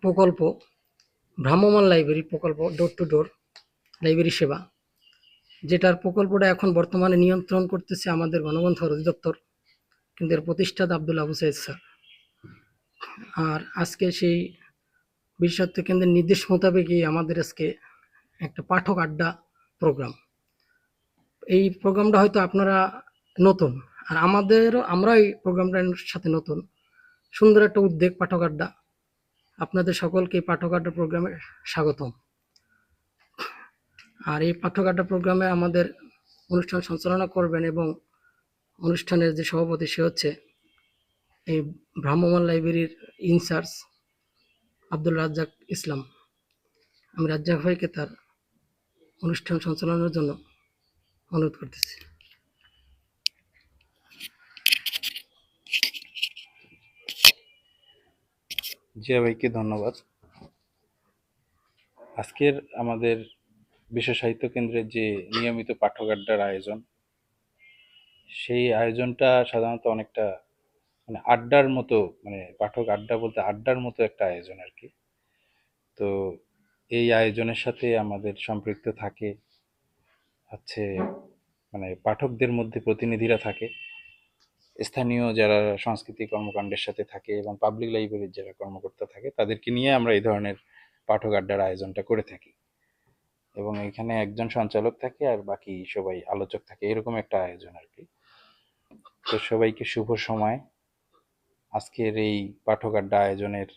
প্রকল্প ভ্রাম্যমাণ লাইব্রেরি প্রকল্প, ডোর টু ডোর লাইব্রেরি সেবা, যেটার প্রকল্পটা এখন বর্তমানে নিয়ন্ত্রণ করতেছে আমাদের গণগ্রন্থাগার অধিদপ্তর, কিন্তু এর প্রতিষ্ঠাতা আব্দুল আবু সাইদ স্যার। আর আজকে সেই বিশেষত্ব কেন্দ্রের নির্দেশ মোতাবেকই আমাদের আজকে একটা পাঠক আড্ডা প্রোগ্রাম। এই প্রোগ্রামটা হয়তো আপনারা নতুন, আর আমরা এই প্রোগ্রামটার সাথে নতুন। সুন্দর একটা উদ্যোগ পাঠক আড্ডা। আপনাদের সকলকে এই পাঠক আড্ডা প্রোগ্রামে স্বাগতম। আর এই পাঠক আড্ডা প্রোগ্রামে আমাদের অনুষ্ঠান সঞ্চালনা করবেন এবং অনুষ্ঠানের যে সভাপতি সে হচ্ছে এই ভ্রাম্যমাণ লাইব্রেরির ইনচার্জ আব্দুল রাজ্জাক ইসলাম। আমি রাজ্জাক ভাইকে তার অনুষ্ঠান সঞ্চালনের জন্য অনুরোধ করতেছি। জিয়া ভাইকে ধন্যবাদ। আজকের আমাদের বিশ্ব সাহিত্য কেন্দ্রের যে নিয়মিত পাঠক আড্ডার আয়োজন, সেই আয়োজনটা সাধারণত অনেকটা মানে আড্ডার মতো, মানে পাঠক আড্ডা বলতে আড্ডার মতো একটা আয়োজন আর কি। তো এই আয়োজনের সাথে আমাদের সম্পৃক্ত থাকে হচ্ছে মানে পাঠকদের মধ্যে প্রতিনিধিরা থাকে, স্থানীয় যারা সাংস্কৃতিক কর্মকাণ্ডের সাথে থাকে এবং পাবলিক লাইব্রেরির যারা কর্মকর্তা থাকে, তাদেরকে নিয়ে আমরা এই ধরনের পাঠক আড্ডার আয়োজনটা করে থাকি। এবং এখানে একজন সঞ্চালক থাকে আর বাকি সবাই আলোচক থাকে, এরকম একটা আয়োজন আর কি। তো সবাইকে শুভ সময়। আজকের এই পাঠক আড্ডা আয়োজনের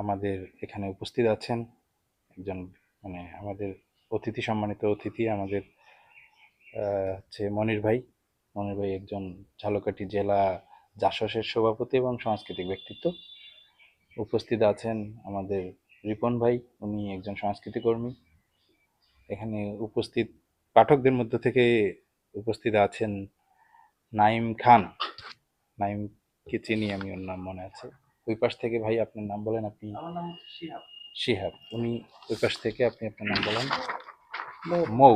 আমাদের এখানে উপস্থিত আছেন একজন মানে আমাদের সম্মানিত অতিথি আমাদের হচ্ছে মনির ভাই একজন ঝালকাঠি জেলা জাসসের সভাপতি এবং সাংস্কৃতিক ব্যক্তিত্ব। উপস্থিত আছেন আমাদের রিপন ভাই, উনি একজন সংস্কৃতি কর্মী। এখানে উপস্থিত পাঠকদের মধ্য থেকে উপস্থিত আছেন নাইম খান। নাইমকে চিনি আমি, ওর নাম মনে আছে। ওই পাশ থেকে ভাই আপনার নাম বলেন। আপনি? আমার নাম শিহাব। উনি ওই পাশ থেকে, আপনি আপনার নাম বলেন। মৌ।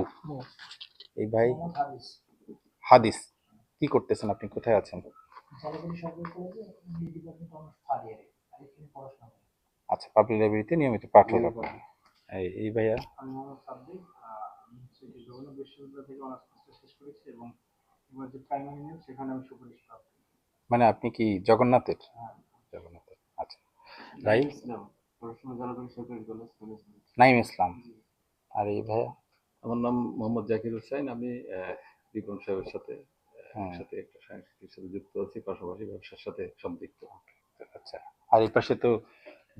এই ভাই হাদিস। কি করতেছেন আপনি? কোথায় আছেন? আচ্ছা, পাবলিক লাইব্রেরিতে নিয়মিত পাঠক আপনি। এই ভাইয়া? মানে আপনি কি জগন্নাথের? জগন্নাথের, আচ্ছা। ভাই নাইম ইসলাম। আর এই ভাইয়া? আমার নাম মোহাম্মদ জাকির হোসেন। আমি রিপন সাহেবের সাথে একটা সাংস্কৃতিক সাথে যুক্ত আছি, পাশাপাশি ব্যবসার সাথে সম্পৃক্ত। আচ্ছা। আর এই পাশে তো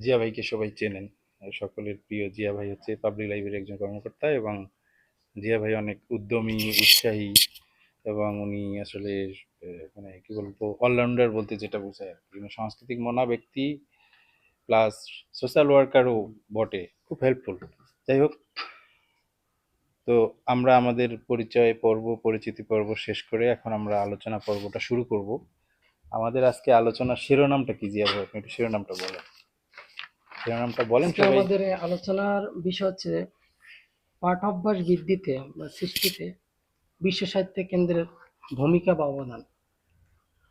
জিয়া ভাইকে সবাই চেনেন, সকলের প্রিয় জিয়া ভাই হচ্ছে পাবলিক লাইব্রেরির একজন কর্মকর্তা, এবং জিয়া ভাই অনেক উদ্যমী, উৎসাহী, এবং উনি আসলে মানে কি বলবো, অলরাউন্ডার বলতে যেটা বোঝায় আর কি। সাংস্কৃতিক মনা ব্যক্তি প্লাস সোশ্যাল ওয়ার্কারও বটে, খুব হেল্পফুল। যাই হোক, তো আমরা আমাদের পরিচিতি পর্ব শেষ করে এখন আমরা আলোচনা পর্বটা শুরু করব। আমাদের আজকে আলোচনার শিরোনামটা কি জিয়া ভাই? আপনি একটু শিরোনামটা বলেন। আমাদের আলোচনার বিষয় হচ্ছে পাঠাভ্যাস বৃদ্ধিতে বা সৃষ্টিতে বিশ্ব সাহিত্য কেন্দ্রের ভূমিকা বা অবদান।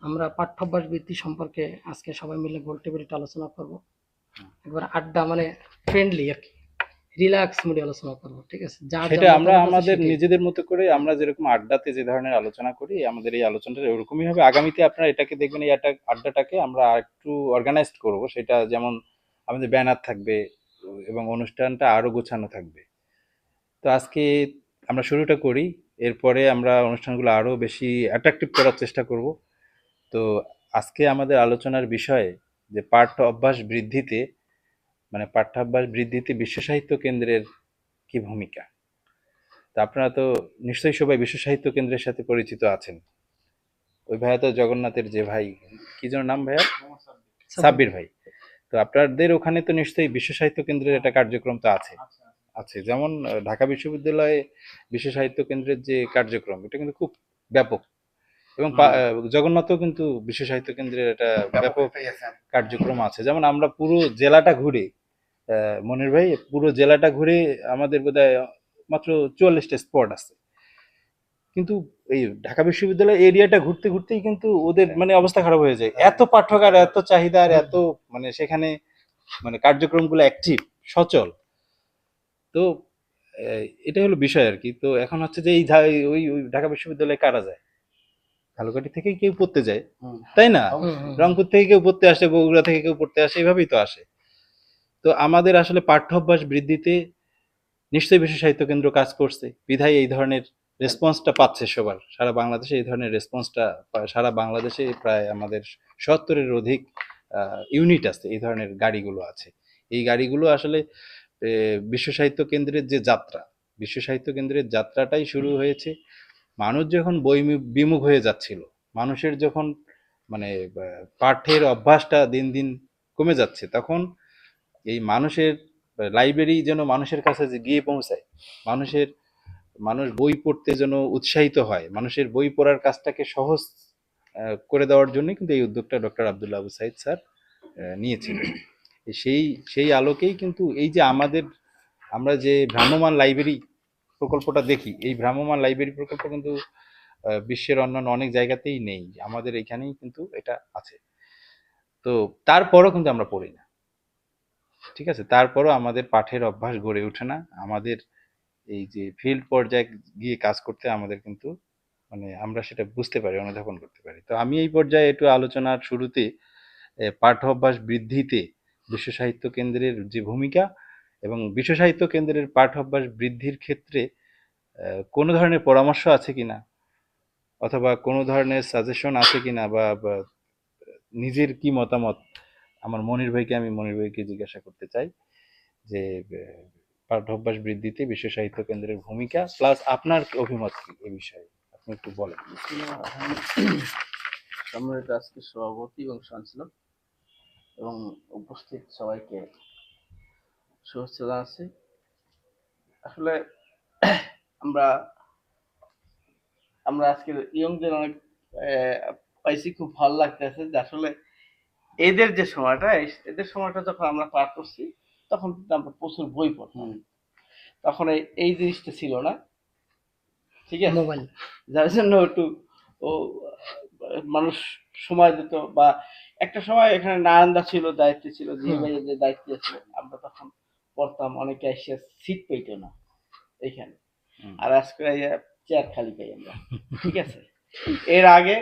আমরা পাঠ্যাভ্যাস বৃদ্ধি সম্পর্কে আজকে সবাই মিলে গোল টেবিলে আলোচনা করব। একবার আড্ডা মানে ফ্রেন্ডলি আর কি, রিল্যাক্স মুডে আলোচনা করব, ঠিক আছে? সেটা আমরা আমাদের নিজেদের মতো করে, আমরা যেরকম আড্ডাতে যে ধরনের আলোচনা করি, আমাদের এই আলোচনাটা এরকমই হবে। আগামীতে আপনারা এটাকে দেখবেন, এই আড্ডাটাকে আমরা একটু অর্গানাইজড করব। সেটা যেমন আমাদের ব্যানার থাকবে এবং অনুষ্ঠানটা আরো গোছানো থাকবে। তো আজকে আমরা শুরুটা করি, এরপরে আমরা অনুষ্ঠানগুলো আরো বেশি অ্যাট্রাকটিভ করার চেষ্টা করব। তো আজকে আমাদের আলোচনার বিষয় যে পাঠ্যাভ্যাস বৃদ্ধিতে বিশ্ব সাহিত্য কেন্দ্রের কি ভূমিকা। তা আপনারা তো নিশ্চয়ই সবাই বিশ্ব সাহিত্য কেন্দ্রের সাথে পরিচিত আছেন। ওই ভাইয়া তো জগন্নাথের যে ভাই, কি যেন নাম ভাইয়া? সাব্বির ভাই। তো আপনাদের ওখানে তো নিশ্চয়ই বিশ্ব সাহিত্য কেন্দ্রের একটা কার্যক্রম তো আছে। যেমন ঢাকা বিশ্ববিদ্যালয়ে বিশ্ব সাহিত্য কেন্দ্রের যে কার্যক্রম, এটা কিন্তু খুব ব্যাপক, এবং জগন্নাথও কিন্তু বিশ্ব সাহিত্য কেন্দ্রের একটা ব্যাপক কার্যক্রম আছে। যেমন আমরা পুরো জেলাটা ঘুরে, মনির ভাই, পুরো জেলাটা ঘুরে আমাদের বোধহয় মাত্র 44টা স্পট আছে, কিন্তু এই ঢাকা বিশ্ববিদ্যালয় এরিয়াটা ঘুরতে ঘুরতেই কিন্তু ওদের মানে অবস্থা খারাপ হয়ে যায়। এত পাঠক আর এত চাহিদা আর এত মানে সেখানে মানে কার্যক্রমগুলো অ্যাক্টিভ, সচল। তো এটা হলো বিষয় আর কি। তো এখন হচ্ছে যে ওই ঢাকা বিশ্ববিদ্যালয়ে কারা যায়? ঝালকাঠি থেকে কেউ পড়তে যায়, তাই না? রংপুর থেকে কেউ পড়তে আসে, বগুড়া থেকে কেউ পড়তে আসে, এভাবেই তো আসে। তো আমাদের আসলে পাঠ্য অভ্যাস বৃদ্ধিতে নিশ্চয়ই বিশ্ব সাহিত্য কেন্দ্র কাজ করছে, বিধায় এই ধরনের রেসপন্সটা পাচ্ছে সবার। সারা বাংলাদেশে এই ধরনের রেসপন্সটা, সারা বাংলাদেশে প্রায় আমাদের ৭০-এর অধিক ইউনিট আছে, এই ধরনের গাড়িগুলো আছে। এই গাড়িগুলো আসলে বিশ্ব সাহিত্য কেন্দ্রের যে যাত্রা, বিশ্ব সাহিত্য কেন্দ্রের যাত্রাটাই শুরু হয়েছে মানুষ যখন বই বিমুখ হয়ে যাচ্ছিল, মানুষের যখন মানে পাঠের অভ্যাসটা দিন দিন কমে যাচ্ছে, তখন এই মানুষের লাইব্রেরি যেন মানুষের কাছে যে গিয়ে পৌঁছায়, মানুষ বই পড়তে যেন উৎসাহিত হয়, মানুষের বই পড়ার কাজটাকে সহজ করে দেওয়ার জন্য কিন্তু এই উদ্যোগটা ডক্টর আব্দুল্লাহ আবু সাইদ স্যার নিয়েছিলেন। সেই সেই আলোকেই কিন্তু এই যে আমরা যে ভ্রাম্যমাণ লাইব্রেরি প্রকল্পটা দেখি, এই ভ্রাম্যমাণ লাইব্রেরি প্রকল্প কিন্তু বিশ্বের অন্যান্য অনেক জায়গাতেই নেই, আমাদের এখানেই কিন্তু এটা আছে। তো তারপরও কিন্তু আমরা পড়ি না, ঠিক আছে? তারপরও আমাদের পাঠের অভ্যাস গড়ে ওঠে না। আমাদের এই যে ফিল্ড পর্যায়ে গিয়ে কাজ করতে আমাদের কিন্তু মানে আমরা সেটা বুঝতে পারি, অনুধাবন করতে পারি। তো আমি এই পর্যায়ে একটু আলোচনার শুরুতে পাঠ্য অভ্যাস বৃদ্ধিতে বিশ্ব সাহিত্য কেন্দ্রের যে ভূমিকা এবং বিশ্ব সাহিত্য কেন্দ্রের পাঠ্য অভ্যাস বৃদ্ধির ক্ষেত্রে কোনো ধরনের পরামর্শ আছে কিনা, অথবা কোনো ধরনের সাজেশন আছে কিনা, বা নিজের কি মতামত, আমার মনির ভাইকে জিজ্ঞাসা করতে চাই যে পাঠ্যাভ্যাস বৃদ্ধিতে বিশ্ব সাহিত্য কেন্দ্রের ভূমিকা প্লাস আপনার অভিমত কি এই বিষয়ে আপনি একটু বলেন। সম্মানিত আজকে সভাপতি এবং সঞ্চালক এবং উপস্থিত সবাইকে শুভেচ্ছা জানাচ্ছি। আসলে আমরা আমরা আজকের ইয়ংদের অনেক পাইছি, খুব ভালো লাগতেছে যে আসলে এদের যে সময়টা, এদের সময়টা যখন আমরা পার করছি তখন কিন্তু আমরা প্রচুর বই পড়তাম, তখন এই জিনিসটা ছিল না, ঠিক আছে? মোবাইল, যার জন্য একটু ও মানুষ সময় দিত, বা একটা সময় এখানে নারায়ণদা ছিল, দায়িত্বে ছিল, জিয়া ভাইয়ের যে দায়িত্বে ছিল, আমরা তখন পড়তাম, অনেকে এসে সিট পেইত না এইখানে, আর আজকে চেয়ার খালি পাই আমরা, ঠিক আছে? এর আগে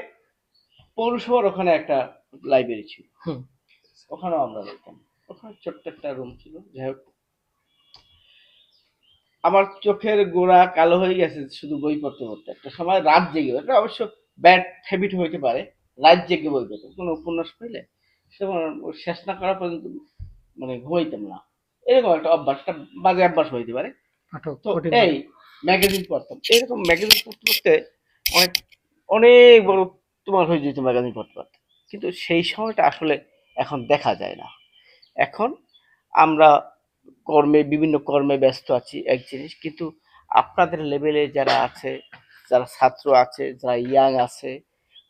পৌরসভার ওখানে একটা লাইব্রেরি ছিল, ওখানেও আমরা যেতাম, ওখানে ছোট্ট একটা রুম ছিল। যাই হোক, আমার চোখের গোড়া কালো হয়ে গেছে শুধু বই পড়তে পড়তে। একটা সময় রাত জেগে, এটা অবশ্য ব্যাড হ্যাবিট হইতে পারে, রাত জেগে বই পড়তে, কোনো উপন্যাস পেলে সেটা শেষ না করা পর্যন্ত মানে ঘুমাইতাম না, এরকম একটা অভ্যাস, একটা বাজে অভ্যাস হইতে পারে। তো এই ম্যাগাজিন পড়তাম, এরকম ম্যাগাজিন পড়তে পড়তে অনেক অনেক বড় তোমার হয়ে যেত ম্যাগাজিন পড়তে পড়তে, কিন্তু সেই সময়টা আসলে এখন দেখা যায় না। এখন আমরা বিভিন্ন কর্মে ব্যস্ত আছি এক জিনিস, কিন্তু আপনাদের লেভেলে যারা আছে, যারা ছাত্র আছে, যারা ইয়াং আছে,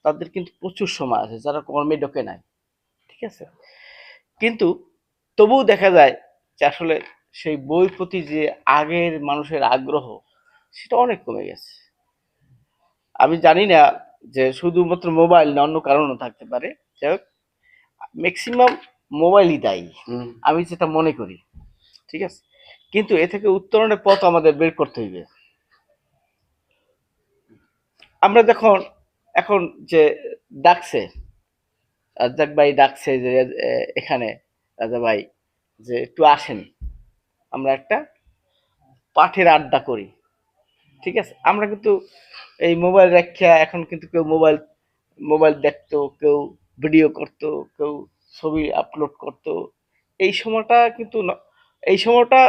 তাদের কিন্তু প্রচুর সময় আছে, যারা কর্মে ঢোকে নাই, ঠিক আছে? কিন্তু তবুও দেখা যায় যে আসলে সেই বই প্রতি যে আগের মানুষের আগ্রহ, সেটা অনেক কমে গেছে। আমি জানি না যে শুধুমাত্র মোবাইল না, অন্য কারণও থাকতে পারে। যাই হোক, ম্যাক্সিমাম মোবাইলই দায়ী, আমি যেটা মনে করি, ঠিক আছে? কিন্তু এ থেকে উত্তরণের পথ আমাদের বের করতে হইবে। আমরা যখন এখন যে ডাকছে, রাজ্জাক ভাই ডাকছে যে এখানে রাজা ভাই যে একটু আসেন, আমরা একটা পাঠের আড্ডা করি, ঠিক আছে? আমরা কিন্তু এই মোবাইল রেখা, এখন কিন্তু কেউ মোবাইল দেখতো, কেউ ভিডিও করতো, কেউ ছবি আপলোড করতো। এই সময়টা কিন্তু এই সময়টা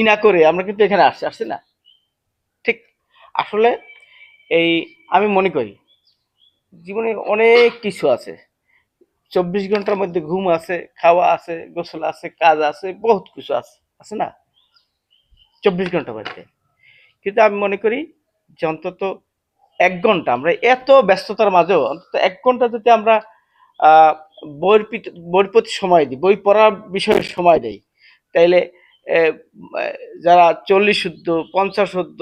না করে আমরা কিন্তু এখানে আসছি না, ঠিক? আসলে এই আমি মনে করি জীবনে অনেক কিছু আছে, 24 ঘন্টার মধ্যে ঘুম আছে, খাওয়া আছে, গোসল আছে, কাজ আছে, বহুত কিছু আছে, আছে না 24 ঘন্টার মধ্যে? কিন্তু আমি মনে করি যে অন্তত 1 ঘন্টা, আমরা এত ব্যস্ততার মাঝেও অন্তত 1 ঘন্টা যদি আমরা আহ বইয়ের প্রতি সময় দিই, বই পড়ার বিষয়ে সময় দেই, তাইলে যারা 40 শুদ্ধ 50 শুদ্ধ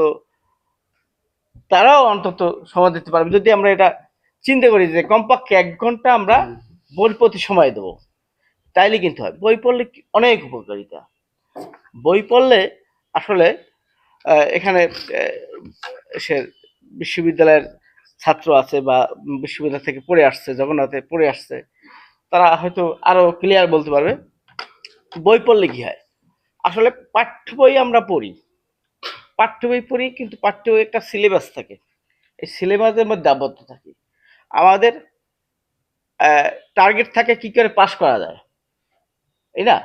তারাও অন্তত সময় দিতে পারবে, যদি আমরা এটা চিন্তা করি যে কমপক্ষে 1 ঘন্টা আমরা বইয়ের প্রতি সময় দেবো। তাইলে কিন্তু হয়। বই পড়লে অনেক উপকারিতা। বই পড়লে আসলে এখানে সে বিশ্ববিদ্যালয়ের ছাত্র আছে বা বিশ্ববিদ্যালয় থেকে পড়ে আসছে, জগন্নাথে পড়ে আসছে, তারা হয়তো আরো ক্লিয়ার বলতে পারবে। বই পড়লে কি হয়, আসলে পাঠ্য বই আমরা পড়ি, পাঠ্য বই পড়ি, কিন্তু পাঠ্য বই একটা সিলেবাস থাকে, এই সিলেবাসের মধ্যে আবদ্ধ থাকি। আমাদের টার্গেট থাকে কি করে পাস করা যায়, এই না,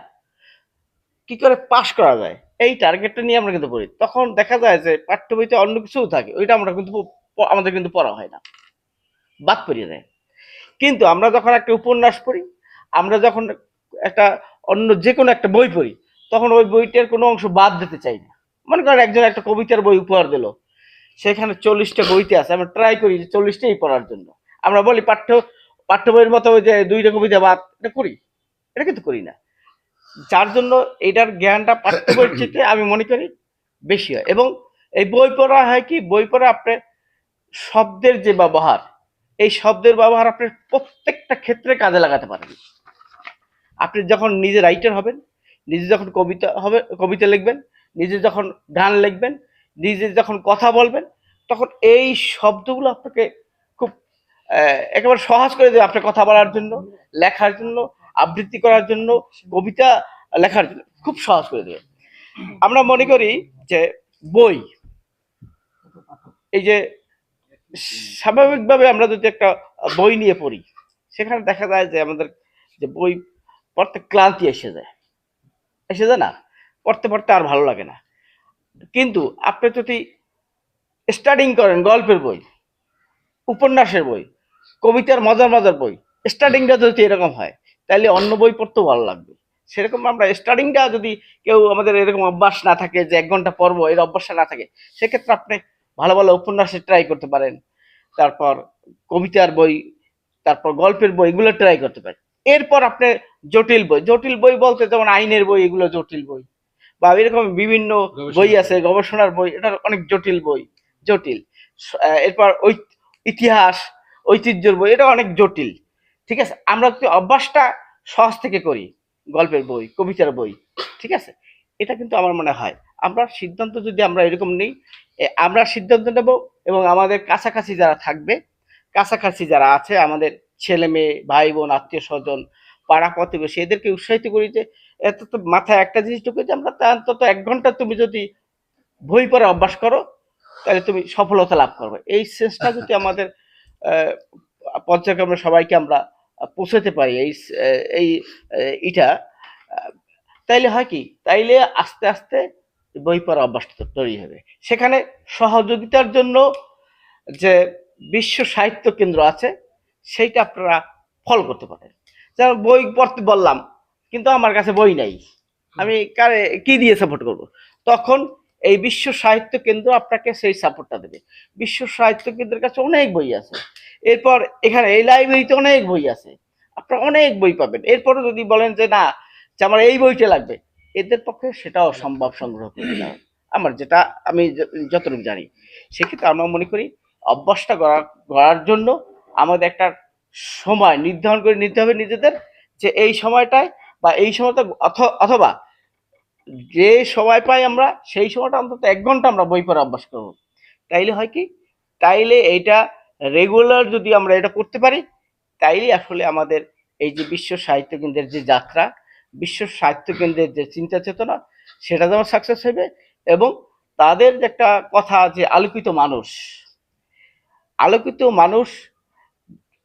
কি করে পাস করা যায়, এই টার্গেটটা নিয়ে আমরা কিন্তু পড়ি। তখন দেখা যায় যে পাঠ্য বইতে অন্য কিছুও থাকে, ওইটা আমরা কিন্তু আমাদের কিন্তু পড়া হয় না, বাদ পড়িয়ে দেয়। কিন্তু আমরা যখন একটা উপন্যাস পড়ি, আমরা যখন একটা অন্য যে কোনো একটা বই পড়ি, তখন ওই বইটার কোনো অংশ বাদ দিতে চাই না। মনে করেন একজন একটা কবিতার বই উপহার দিল, সেখানে 40টা বইতে আছে, আমরা ট্রাই করি যে 40টাই পড়ার জন্য। আমরা বলি পাঠ্য বইয়ের মতো ওই যে 2টা কবিতা বাদ, এটা করি? এটা কিন্তু করি না। যার জন্য এটার জ্ঞানটা পাঠ্য বইয়ের চেয়ে আমি মনে করি বেশি হয়। এবং এই বই পড়া হয় কি, বই পড়া আপনার শব্দের যে ব্যবহার, এই শব্দের ব্যবহার আপনি প্রত্যেকটা ক্ষেত্রে কাজে লাগাতে পারেন। আপনি যখন নিজে রাইটার হবেন, নিজে যখন কবিতা লিখবেন, নিজে যখন গান লিখবেন, নিজে যখন কথা বলবেন, তখন এই শব্দগুলো আপনাকে খুব একেবারে সহজ করে দেবে আপনার কথা বলার জন্য, লেখার জন্য, আবৃত্তি করার জন্য, কবিতা লেখার জন্য খুব সহজ করে দেবে। আমরা মনে করি যে বই, এই যে স্বাভাবিকভাবে আমরা যদি একটা বই নিয়ে পড়ি, সেখানে দেখা যায় যে আমাদের যে বই পড়তে ক্লান্তি এসে যায় না, পড়তে পড়তে আর ভালো লাগে না। কিন্তু আপনি যদি স্টার্টিং করেন গল্পের বই, উপন্যাসের বই, কবিতার মজার মজার বই, স্টার্টিংটা যদি এরকম হয়, তাহলে অন্য বই পড়তেও ভালো লাগবে। সেরকম আমরা স্টার্টিংটা যদি কেউ আমাদের এরকম অভ্যাস না থাকে যে 1 ঘন্টা পড়বো, এর অভ্যাসটা না থাকে, সেক্ষেত্রে আপনি ভালো ভালো উপন্যাসে ট্রাই করতে পারেন, তারপর কবিতার বই, তারপর গল্পের বই, এগুলো ট্রাই করতে পারেন। এরপর আপনি জটিল বই বলতে যেমন আইনের বই, এগুলো জটিল বই, বা এরকম বিভিন্ন বই আছে, গবেষণার বই, এটা অনেক জটিল বই, জটিল। এরপর ওই ইতিহাস, ঐতিহ্যের বই, এটা অনেক জটিল। ঠিক আছে, আমরা যদি অভ্যাসটা সহজ থেকে করি, গল্পের বই, কবিতার বই, ঠিক আছে, এটা কিন্তু আমার মনে হয় আমরা সিদ্ধান্ত যদি আমরা এরকম নিই, আমরা সিদ্ধান্ত নেব, এবং আমাদের কাছাকাছি যারা থাকবে, কাছাকাছি যারা আছে, আমাদের ছেলে মেয়ে, ভাই বোন, আত্মীয় স্বজন, পাড়া প্রতিবেশী, এদেরকে উৎসাহিত করি যে এত তো মাথায় একটা জিনিস ঢুকে যে আমরা তা অন্তত 1 ঘন্টা তুমি যদি বই পড়া অভ্যাস করো, তাহলে তুমি সফলতা লাভ করবে। এই সেন্সটা যদি আমাদের আহ, পর্যায়ক্রমে সবাইকে আমরা পৌঁছাতে পারি, এই এটা, আহ, তাইলে হয় কি, তাইলে আস্তে আস্তে বই পড়া অভ্যাসটা তৈরি হবে। সেখানে সহযোগিতার জন্য যে বিশ্ব সাহিত্য কেন্দ্র আছে, সেইটা আপনারা ফলো করতে পারেন। যেমন বই পড়তে বললাম, কিন্তু আমার কাছে বই নাই, আমি কারে কি দিয়ে সাপোর্ট করব? তখন এই বিশ্ব সাহিত্য কেন্দ্র আপনাকে সেই সাপোর্টটা দেবে। বিশ্ব সাহিত্য কেন্দ্রের কাছে অনেক বই আছে। এরপর এখানে এই লাইব্রেরিতে অনেক বই আছে, আপনারা অনেক বই পাবেন। এরপরে যদি বলেন যে না, যে আমার এই বইটা লাগবে, এদের পক্ষে সেটাও সম্ভব সংগ্রহ করতে হবে। আমার যেটা আমি যতটুকু জানি, সেক্ষেত্রে আমরা মনে করি অভ্যাসটা গড়ার জন্য আমাদের একটা সময় নির্ধারণ করে নিতে হবে নিজেদের, যে এই সময়টায় বা এই সময়টা, অথবা যে সময় পাই আমরা সেই সময়টা অন্তত 1 ঘন্টা আমরা বই পড়া অভ্যাস করবো। তাইলে হয় কি, তাইলে এইটা রেগুলার যদি আমরা এটা করতে পারি, তাইলে আসলে আমাদের এই যে বিশ্ব সাহিত্য কেন্দ্রের যে যাত্রা, বিশ্ব সাহিত্য কেন্দ্রের যে চিন্তা চেতনা, সেটা যেমন সাকসেস হবে, এবং তাদের যে একটা কথা যে আলোকিত মানুষ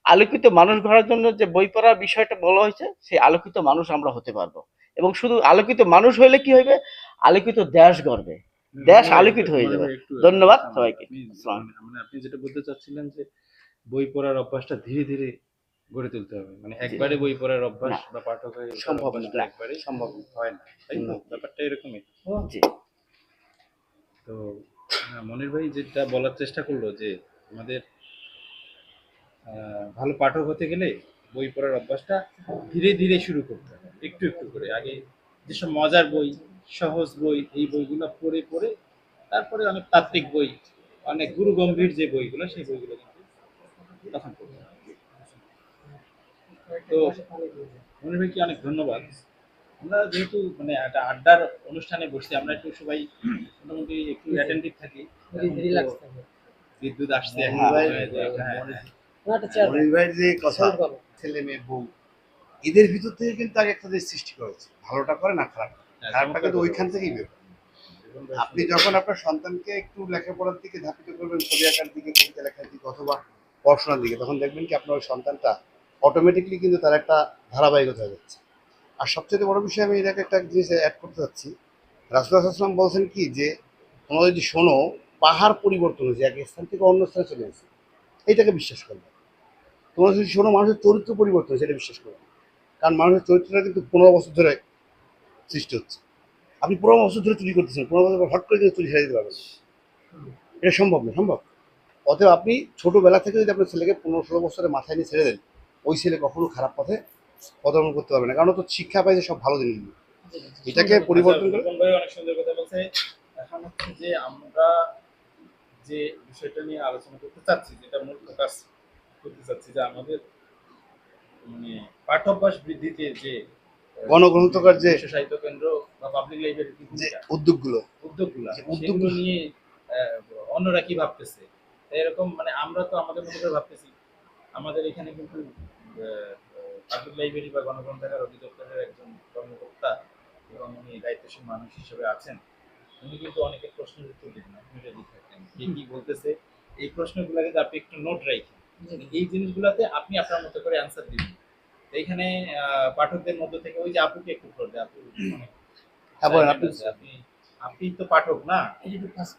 আলোকিত মানুষ গড়ার জন্য যে বই পড়ার বিষয়টা বলা হয়েছে, সেই আলোকিত মানুষ আমরা হতে পারবো। এবং শুধু আলোকিত মানুষ হইলে কি হইবে, আলোকিত দেশ গড়বে, দেশ আলোকিত হয়ে যাবে। ধন্যবাদ সবাইকে। মানে আপনি যেটা বলতে চাচ্ছিলেন যে বই পড়ার অভ্যাসটা ধীরে ধীরে গড়ে তুলতে হবে, মানে একবারে বই পড়ার অভ্যাস না, বা পাঠক হয়ে ওঠার সম্ভব অভ্যাসটা না, একবারে সম্ভব হয় না, তাই তো? না। ব্যাপারটা এরকমই। জি। তো মনির ভাই যেটা বলার চেষ্টা করলো যে আমাদের ভালো পাঠক হতে গেলে বই পড়ার অভ্যাসটা ধীরে ধীরে শুরু করতে হবে, একটু একটু করে। আগে যেসব মজার বই, সহজ বই, এই বইগুলো পড়ে পড়ে তারপরে অনেক তাত্ত্বিক বই, অনেক গুরু গম্ভীর যে বইগুলো, সেই বইগুলো কিন্তু তখন পড়তে হবে। তো মনির ভাইকে অনেক ধন্যবাদ। আমরা যেহেতু মানে একটা আড্ডার অনুষ্ঠানে বসছি, আমরা একটু সবাই মোটামুটি একটু অ্যাটেন্টিভ থাকি। এখন তো রিল্যাক্স থাকে। বিদ্যুৎ আসছে, হ্যাঁ, এখন ভাই, বোধ হয় যে হ্যাঁ, হ্যাঁ। না, একটা চেয়ার দাও। মনির ভাইয়ের যে কথা, সাউন্ড করো। ছেলে মেয়ে বউ, এদের ভিতর থেকে কিন্তু আগে একটা দেশ সৃষ্টি করেছে, ভালোটা করে না খারাপ, হ্যাঁ, খারাপটা চমৎকার কিন্তু কথা ওইখান বলছেন। থেকেই বের হয়। জীবন ভাই আপনি সুন্দর যখন কথা। আপনার সন্তানকে একটু লেখাপড়ার দিকে ধাপিত করবেন, ছবি আঁকার দিকে, কবিতা লেখার দিকে, অথবা পড়াশোনার দিকে, তখন দেখবেন কি আপনার ওই সন্তানটা অটোমেটিকলি কিন্তু তার একটা ধারাবাহিকতা হয়ে যাচ্ছে। আর সবচেয়ে বড় বিষয়, আমি এটাকে একটা জিনিস অ্যাড করতে চাচ্ছি। রাসূলুল্লাহ সাল্লাল্লাহু আলাইহি ওয়াসাল্লাম বলছেন কি যে, তোমরা যদি শোনো পাহাড় পরিবর্তন হয়েছে, এক স্থান থেকে অন্য স্থানে চলে গেছে, এইটাকে বিশ্বাস করবে। তোমরা যদি শোনো মানুষের চরিত্র পরিবর্তন হয়েছে, এটা বিশ্বাস করবে না। কারণ মানুষের চরিত্রটা কিন্তু 15 বছর ধরে সৃষ্টি হচ্ছে। আপনি 15 বছর ধরে চুরি করতেছেন, 15 বছর পর হট করে কিন্তু চুরি ছেড়ে দিতে পারবেন না। এটা সম্ভব না, সম্ভব। অতএব আপনি ছোটবেলা থেকে যদি আপনার ছেলেকে 15-16 বছরের মাথায় নিয়ে ছেড়ে দেন, ওই ছেলে কখনো খারাপ পথে পদার্পণ করতে পারবে না, কারণ ও তো শিক্ষা পাইছে সব ভালো জিনিসগুলো। এটাকে পরিবর্তন করে জীবন ভাই অনেক সুন্দর কথা বলছে। এখন হচ্ছে যে আমরা যে বিষয়টা নিয়ে আলোচনা করতে চাচ্ছি, যেটা মূল ফোকাস করতে চাচ্ছি, যে আমাদের মানে পাঠ্যাভ্যাস বৃদ্ধিতে যে গণগ্রন্থকার যে বিশ্ব সাহিত্য কেন্দ্র বা পাবলিক লাইব্রেরির কি যে ভূমিকা, উদ্যোগগুলো, উদ্যোগগুলা, যে সেগুলো উদ্যোগগুলো নিয়ে আহ, অন্যরা কি ভাবতেছে। এরকম মানে আমরা তো আমাদের মতো করে ভাবতেছি। আমাদের এখানে কিন্তু পাবলিক লাইব্রেরি বা গণগ্রন্থাগার অধিদপ্তরের একজন কর্মকর্তা এবং উনি দায়িত্বশীল মানুষ হিসেবে আছেন। উনি কিন্তু অনেকের প্রশ্নের উত্তর দিবেন, আপনি রেডি থাকেন কে কি বলতেছে। এই প্রশ্নগুলো কিন্তু আপনি একটু নোট রাখেন, এই জিনিসগুলোতে আপনি আপনার মতো করে অ্যান্সার দিবেন। তো এইখানে পাঠকদের মধ্য থেকে ওই যে আপুকে একটু ফ্লোর দেয়, আপু অনেক হ্যাঁ বলেন silent আপনি। আছে। আপনি আপনি তো পাঠক না,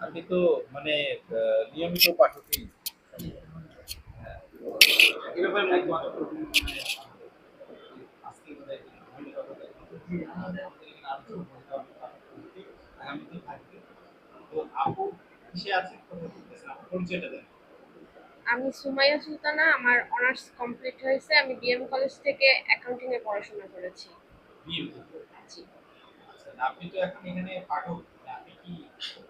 আপনি তো মানে নিয়মিত পাঠকই। হ্যাঁ, এই ব্যাপারে একদম মানে আজকে মানে ধন্যবাদ আমাদের এখানে আলোচনা করতে হবে, আগামীতে থাকবে। তো আপু কিসে আছে কথা বলতেছেন, আপু পরিচয়টা দেন। আমি সুমাইয়া সুলতানা, আমার অনার্স কমপ্লিট হয়েছে। আমি বিএম কলেজ থেকে অ্যাকাউন্টিং এ পড়াশোনা করেছি। বিএম, জি। আচ্ছা, আপনি তো এখন এখানে পাঠক, আপনি কি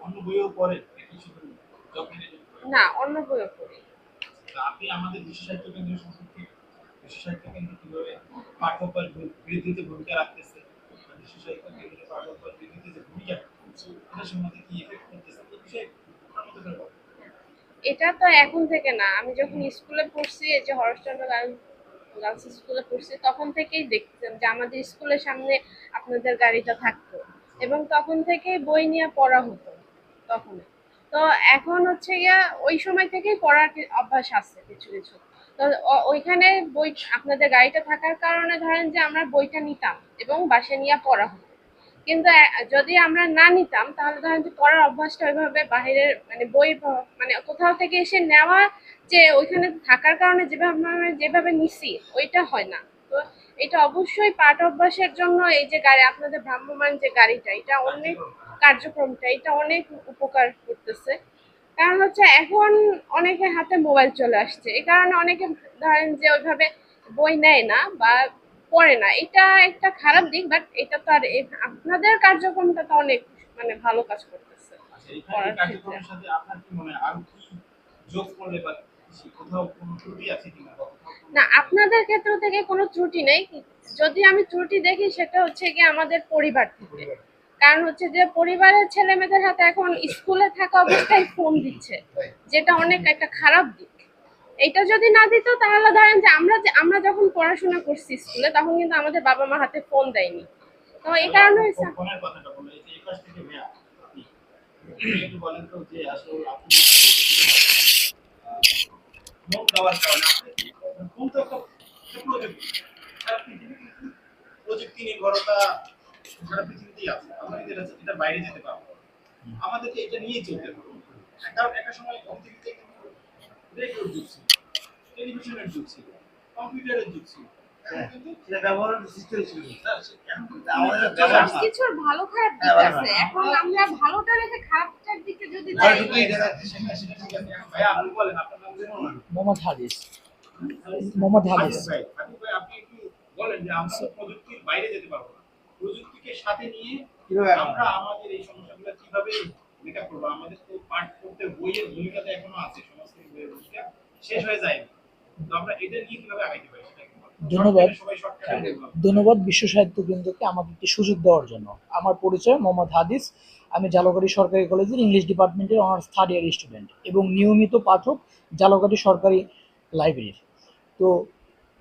অন্য বইও পড়েন নাকি শুধু জব রিলেটেড বই? না, অন্য বইও পড়ি। তো আপনি আমাদের বিশ্ব সাহিত্য কেন্দ্র সম্পর্কে, বিশ্ব সাহিত্য কেন্দ্র কিভাবে পাঠ্যক্রম বৃদ্ধিতে ভূমিকা রাখতেছে, বা বিশ্ব সাহিত্য কেন্দ্রের পাঠ্যক্রম বৃদ্ধিতে যে ভূমিকা রাখতেছে, এটা সম্বন্ধে কি এফেক্ট করতেছে, এই বিষয়ে আপনার মতো করে বলেন। এটা তো এখন থেকে না, আমি যখন স্কুলে পড়ছি, এই যে হরচন্দ্র গার্লস স্কুলে পড়ছি, তখন থেকেই দেখতাম যে আমাদের স্কুলের সামনে আপনাদের গাড়িটা থাকতো এবং তখন থেকেই বই নিয়ে পড়া হতো তখন। তো এখন হচ্ছে গিয়া ওই সময় থেকেই পড়ার অভ্যাস আছে কিছু কিছু। তো ওইখানে বই আপনাদের গাড়িটা থাকার কারণে ধরেন যে আমরা বইটা নিতাম এবং বাসায় নিয়ে পড়া হতো। কিন্তু যদি আমরা না নিতাম তাহলে ধরেন যে পড়ার অভ্যাসটা ওইভাবে বাহিরের মানে বই মানে কোথাও থেকে এসে নেওয়া, যে ওইখানে থাকার কারণে যেভাবে আমরা যেভাবে নিছি ওইটা হয় না। তো এটা অবশ্যই পাঠ অভ্যাসের জন্য এই যে গাড়ি আপনাদের ভ্রাম্যমাণ যে গাড়িটা, এটা অনেক কার্যক্রমটা এটা অনেক উপকার করতেছে। কারণ হচ্ছে এখন অনেকের হাতে মোবাইল চলে আসছে, এই কারণে অনেকে ধরেন যে ওইভাবে বই নেয় না বা পড়ে না। এটা একটা খারাপ দিক, বাট এটা তো আর আপনাদের কার্যক্রমটা তো অনেক মানে ভালো কাজ করতেছে আচ্ছা, এখানে এই পড়ার ক্ষেত্রে। কার্যক্রমের সাথে আপনার কি মনে হয় আরো কি যোগ করলে বা কোথাও কোনো ত্রুটি আছে কিনা, বা কোথাও কোনো না, আপনাদের ক্ষেত্র থেকে কোনো ত্রুটি নেই। যদি আমি ত্রুটি দেখি সেটা হচ্ছে গিয়ে আমাদের পরিবার থেকে। কারণ হচ্ছে যে পরিবারের ছেলে মেয়েদের হাতে এখন স্কুলে থাকা অবস্থায় ফোন দিচ্ছে, যেটা অনেক একটা খারাপ দিক। এটা যদি না দিত তাহলে ধরেন যে আমরা যখন পড়াশোনা করছি স্কুলে তখন কিন্তু আমাদের বাবা মা হাতে ফোন দেয়নি। তো এই কারণে হচ্ছে ফোনের কথাটা বললেন, এই যে এই পাশ থেকে মেয়া, আপনি একটু বলেন তো যে আসলে আপনি ফোন দেওয়ার কারণে ফোন তো একটা প্রযুক্তি, সারা পৃথিবী কিন্তু প্রযুক্তি নির্ভরতা সারা পৃথিবীতেই আছে। আমরা কিন্তু এটার বাইরে যেতে পারবো না। আমাদেরকে এটা নিয়েই চলতে হবে। কারণ একটা সময় পৃথিবীতে কিন্তু রেডিওর যুগ ছিল, টেলিভিশনের যুগ ছিল, কম্পিউটারের যুগ ছিল। এখন কিন্তু সেটা ব্যবহারের সিস্টেম ছিল। এখন কিন্তু আমাদের আমাদের ব্যবহার সব কিছুর ভালো খারাপ দিক আছে। এখন আমরা ভালোটা রেখে খারাপটার দিকে যদি যাই, সেটা ঠিক আছে। এখন ভাইয়া আপনি বলেন আপনার নাম যেন মোহাম্মদ হাদিস। মোহাম্মদ হাদিস। হাবিব ভাই আপনি একটু বলেন যে আমরা তো প্রযুক্তির বাইরে যেতে পারবো না, প্রযুক্তিকে সাথে নিয়ে কিভাবে আমরা আমাদের এই সমস্যাগুলো কিভাবে মেকআপ করবো। আমাদের তো পাঠ করতে বইয়ের ভূমিকাটা এখনো আছে, সমাজ থেকে বইয়ের ভূমিকা শেষ হয়ে যায়নি। তো আমরা এটা নিয়ে কিভাবে আগাইতে পারি সেটা একটু বলেন। ধন্যবাদ। ধন্যবাদ বিশ্ব সাহিত্য কেন্দ্রকে আমাকে একটি সুযোগ দেওয়ার জন্য। আমার পরিচয় মোহাম্মদ হাদিস। আমি জালকাঠি সরকারি কলেজের ইংলিশ ডিপার্টমেন্টের অনার্স থার্ড ইয়ার স্টুডেন্ট এবং নিয়মিত পাঠক জালকাঠি সরকারি লাইব্রেরির। তো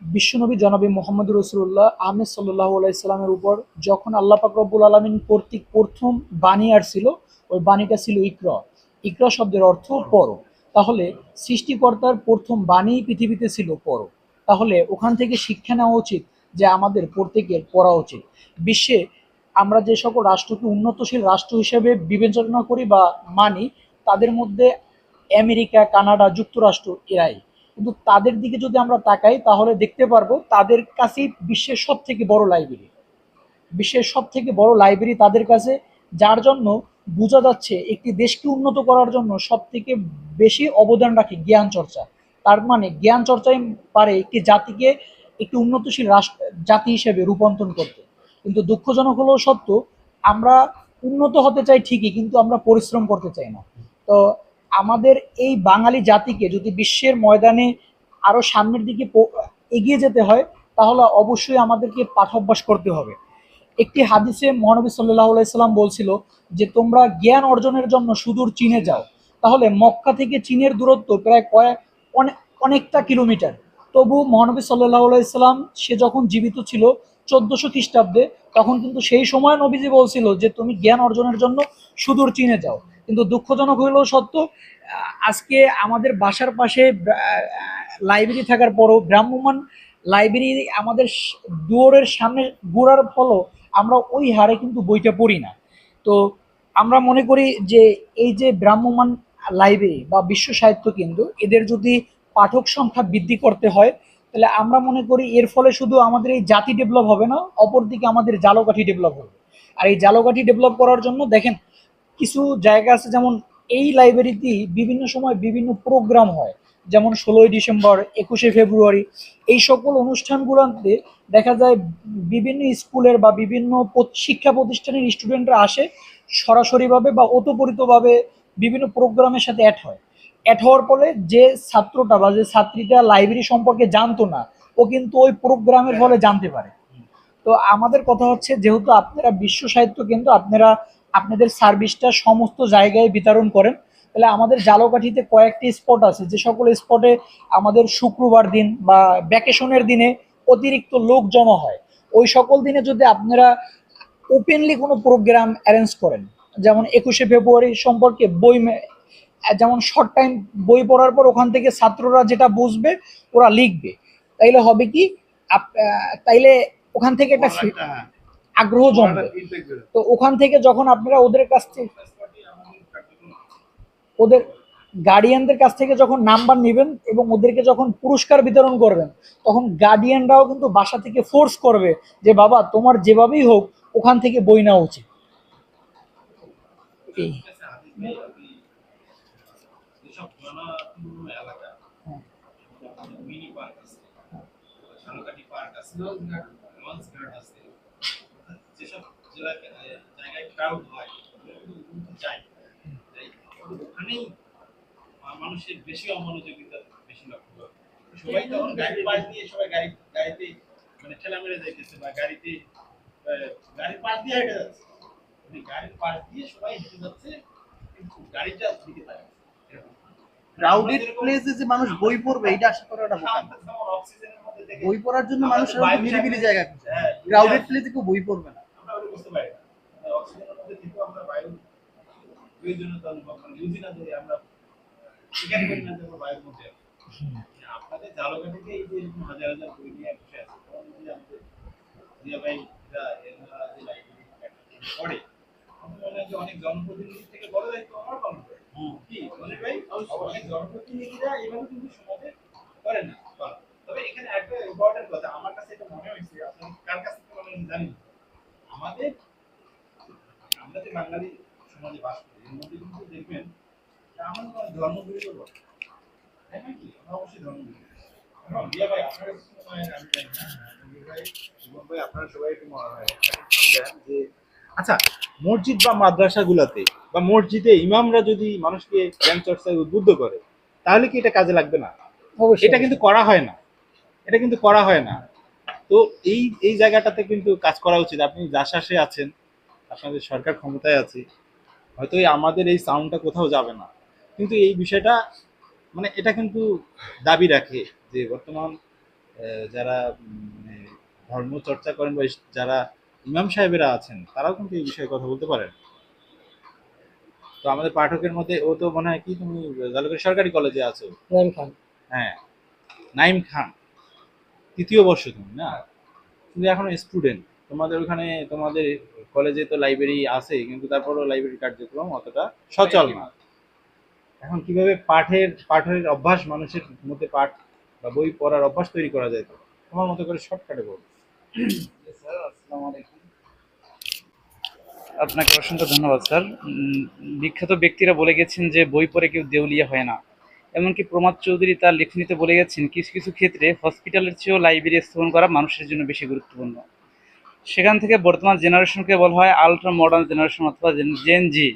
বিশ্বনবী জনাবে মোহাম্মদ রসুল্লাহ আহমেদ সাল্লাহ আলাইসাল্লামের উপর যখন আল্লাহ পাক রব্বুল আলমিন কর্তৃক প্রথম বাণী আসছিল, ওই বাণীটা ছিল ইকরা। ইকরা শব্দের অর্থ পড়ো। তাহলে সৃষ্টিকর্তার প্রথম বাণী পৃথিবীতে ছিল পড়ো। তাহলে ওখান থেকে শিক্ষা নেওয়া উচিত যে আমাদের প্রত্যেকের পড়া উচিত। বিশ্বে আমরা যে সকল রাষ্ট্রকে উন্নতশীল রাষ্ট্র হিসেবে বিবেচনা করি বা মানি, তাদের মধ্যে আমেরিকা, কানাডা, যুক্তরাষ্ট্র এরাই। কিন্তু তাদের দিকে যদি আমরা তাকাই তাহলে দেখতে পারবো তাদের কাছেই বিশ্বের সব থেকে বড় লাইব্রেরি। বিশ্বের সব থেকে বড় লাইব্রেরি তাদের কাছে, যার জন্য বোঝা যাচ্ছে একটি দেশকে উন্নত করার জন্য সব থেকে বেশি অবদান রাখে জ্ঞান চর্চা। তার মানে জ্ঞান চর্চাই পারে একটি জাতিকে একটি উন্নতশীল রাষ্ট্র জাতি হিসেবে রূপান্তর করতে। কিন্তু দুঃখজনক হলেও সত্য, আমরা উন্নত হতে চাই ঠিকই, কিন্তু আমরা পরিশ্রম করতে চাই না। তো আমাদের এই বাঙালি জাতিকে যদি বিশ্বের ময়দানে আরো সামনের দিকে এগিয়ে যেতে হয়, তাহলে অবশ্যই আমাদেরকে পাঠাভ্যাস করতে হবে। একটি হাদিসে মহানবী সাল্লাল্লাহু আলাইহি সাল্লাম বলছিল যে তোমরা জ্ঞান অর্জনের জন্য সুদূর চীনে যাও। তাহলে মক্কা থেকে চীনের দূরত্ব প্রায় অনেকটা কিলোমিটার। তবু মহানবী সাল্লাল্লাহু আলাইহি সাল্লাম সে যখন জীবিত ছিল 1400 খ্রিস্টাব্দে, তখন কিন্তু সেই সময় নবীজি বলছিল যে তুমি জ্ঞান অর্জনের জন্য সুদূর চীনে যাও। কিন্তু দুঃখজনক হইলেও সত্য, আজকে আমাদের বাসার পাশে লাইব্রেরি থাকার পরও ভ্রাম্যমাণ লাইব্রেরি আমাদের দুয়ারের সামনে গোড়ার ফলও আমরা ওই হারে কিন্তু বইটা পড়ি না। তো আমরা মনে করি যে এই যে ভ্রাম্যমাণ লাইব্রেরি বা বিশ্ব সাহিত্য কেন্দ্র, এদের যদি পাঠক সংখ্যা বৃদ্ধি করতে হয়, তাহলে আমরা মনে করি এর ফলে শুধু আমাদের এই জাতি ডেভেলপ হবে না, অপরদিকে আমাদের জালকাঠি ডেভেলপ হবে। আর এই জালকাঠি ডেভেলপ করার জন্য দেখেন কিছু জায়গা আছে, যেমন এই লাইব্রেরিতে বিভিন্ন সময় বিভিন্ন প্রোগ্রাম হয়, যেমন 16ই ডিসেম্বর, 21শে ফেব্রুয়ারি। এই সকল অনুষ্ঠানগুলোতে দেখা যায় বিভিন্ন স্কুলের বা বিভিন্ন শিক্ষা প্রতিষ্ঠানের স্টুডেন্টরা আসে, সরাসরিভাবে বা ওতপ্রোতভাবে বিভিন্ন প্রোগ্রামের সাথে অ্যাড হওয়ার ফলে যে ছাত্রটা বা যে ছাত্রীটা লাইব্রেরি সম্পর্কে জানতো না, ও কিন্তু ওই প্রোগ্রামের ফলে জানতে পারে। তো আমাদের কথা হচ্ছে, যেহেতু আপনারা বিশ্ব সাহিত্য কেন্দ্র, আপনারা আপনাদের সার্ভিসটা সমস্ত জায়গায় বিতরণ করেন, তাহলে আমাদের জালকাঠিতে কয়েকটি স্পট আছে, যে সকল স্পটে আমাদের শুক্রবার দিন বা ভ্যাকেশনের দিনে অতিরিক্ত লোক জমা হয়। ওই সকল দিনে যদি আপনারা ওপেনলি কোনো প্রোগ্রাম অ্যারেঞ্জ করেন, যেমন 21শে ফেব্রুয়ারি সম্পর্কে যেমন শর্ট টাইম বই পড়ার পর ওখান থেকে ছাত্ররা যেটা বুঝবে ওরা লিখবে, তাইলে হবে কি তাইলে ওখান থেকে একটা আগ্রহ জমবে। তো ওখান থেকে যখন আপনারা ওদের কাছ থেকে, ওদের গার্ডিয়ানদের কাছ থেকে যখন নাম্বার নেবেন এবং ওদেরকে যখন পুরস্কার বিতরণ করবেন, তখন গার্ডিয়ানরাও কিন্তু বাসা থেকে ফোর্স করবে যে বাবা তোমার যেভাবেই হোক ওখান থেকে বই নেওয়া উচিত। মানুষের বেশি অমনোযোগিতা বেশি লক্ষ্য করে। সবাই তখন গাড়ি পাশ দিয়ে সবাই গাড়িতে মানে ঠেলা মেরে যাইতেছে বা গাড়ির পাশ দিয়ে হেঁটে যাচ্ছে, গাড়ির পাশ দিয়ে সবাই হেঁটে যাচ্ছে কিন্তু গাড়িটা দিকে থাকে। ক্রাউডেড প্লেসে যে মানুষ বই পড়বে এটা আশা করাটা বোকামি। বই পড়ার জন্য মানুষ নিরিবিলি জায়গা খুঁজে, ক্রাউডেড প্লেসে কেউ বই পড়বে না। আমরা ওটা বুঝতে পারি না, অক্সিজেনের মধ্যে থেকেও আমরা বায়ু প্রয়োজনীয়তা অনুভব করি, বুঝি না যে আমরা স্বীকার করি না যে আমরা বায়ুর মধ্যে আছি। আপনাদের জালকাঠিতে এই যে এরকম হাজার হাজার বই নিয়ে বসে আছে, জিয়া ভাই যে লাইব্রেরি পড়ে, আমার মনে হয় যে অনেক জনপ্রতিনিধি থেকে বড় দায়িত্ব আমার পালন করে। কি মনে ভাই, অনেক জনপ্রতিনিধিরা এভাবে কিন্তু সমাজে করে না। তবে এখানে একটা ইম্পর্টেন্ট কথা আমার কাছে এটা মনে হয়েছে, আপনার কার কাছ থেকে আমি জানি না, আমরা যে বাঙালি সমাজে বাস করি এর মধ্যে কিন্তু দেখবেন আমার কোনো ধর্মবিরোধী বলে, তাই নাকি? আমরা অবশ্যই ধর্মবিরোধী। জিয়া ভাই আপনার আমি জানি না, ভাই জীবন ভাই আপনারা সবাই একটু দেন যে আচ্ছা মসজিদ বা মাদ্রাসাগুলোতে বা মসজিদে ইমামরা যদি মানুষকে জ্ঞান চর্চায় উদ্বুদ্ধ করে, তাহলে কি এটা কাজে লাগবে না? এটা কিন্তু করা হয় না, এটা কিন্তু করা হয় না। তো এই এই জায়গাটাতে কিন্তু কাজ করা উচিত। আপনি জাসাসে আছেন, আপনাদের সরকার ক্ষমতায় আছে, হয়তো আমাদের এই সাউন্ডটা কোথাও যাবে না, কিন্তু এই বিষয়টা মানে এটা কিন্তু দাবি রাখে যে বর্তমান যারা মানে ধর্ম চর্চা করেন বা যারা ইমাম সাহেবেরা আছেন তারাও কিন্তু এই বিষয়ে কথা বলতে পারেন। তো আমাদের পাঠকের মধ্যে ও তো মনে হয় কি, তুমি জালুকারী সরকারি কলেজে আছো? নাইম খান। হ্যাঁ, নাইম খান, তৃতীয় বর্ষ তুমি না? তুমি এখনো স্টুডেন্ট, তোমাদের ওখানে তোমাদের কলেজে তো লাইব্রেরি আছে, কিন্তু তারপরও লাইব্রেরি কার্যক্রম অতটা সচল না। এখন কিভাবে পাঠের অভ্যাস মানুষের মধ্যে পাঠ বা বই পড়ার অভ্যাস তৈরি করা যায়, তো তোমার মতো করে শর্টকাটে বলো। স্যার আসসালামু আলাইকুম। আপনাকে অসংখ্য ধন্যবাদ স্যার। বিখ্যাত ব্যক্তিরা বলে গেছেন যে বই পড়ে কেউ দেউলিয়া হয় না। এমনকি প্রমোদ চৌধুরী তার লেখনীতে বলে গেছেন কিছু কিছু ক্ষেত্রে হসপিটালের চেয়েও লাইব্রেরি স্থাপন করা মানুষের জন্য বেশি গুরুত্বপূর্ণ। সেখান থেকে বর্তমান জেনারেশনকে বলা হয় আলট্রা মডার্ন জেনারেশন অথবা জেন জি।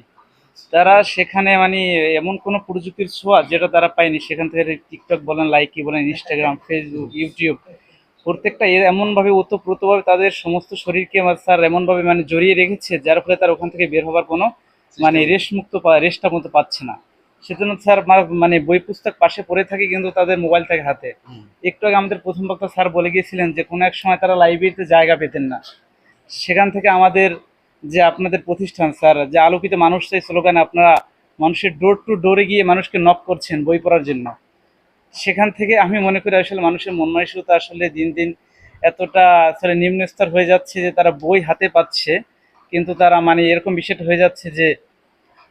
তারা সেখানে মানে এমন কোনো প্রযুক্তির ছোঁয়া যেটা তারা পায়নি, সেখান থেকে টিকটক বলেন, লাইকি বলেন, ইনস্টাগ্রাম, ফেসবুক, ইউটিউব, প্রত্যেকটা এমনভাবে ওতপ্রোতভাবে তাদের সমস্ত শরীরকে স্যার এমনভাবে মানে জড়িয়ে রেখেছে, যার ফলে তারা ওখান থেকে বের হবার কোনো মানে রেস্টটা মতো পাচ্ছে না। সেজন্য স্যার মানে বই পুস্তক পাশে পড়ে থাকে, কিন্তু তাদের মোবাইল থাকে হাতে। একটু আগে আমাদের প্রথম বক্তা স্যার বলে গিয়েছিলেন যে কোনো এক সময় তারা লাইব্রেরিতে জায়গা পেতেন না। সেখান থেকে আমাদের যে আপনাদের প্রতিষ্ঠান স্যার, যে আলোকিত মানুষ চাই স্লোগানে আপনারা মানুষের ডোর টু ডোরে গিয়ে মানুষকে নক করছেন বই পড়ার জন্য। সেখান থেকে আমি মনে করি আসলে মানুষের মন মানসিকতা আসলে দিন দিন এতটা আসলে নিম্ন স্তর হয়ে যাচ্ছে যে তারা বই হাতে পাচ্ছে, কিন্তু তারা মানে এরকম বিষয়টা হয়ে যাচ্ছে যে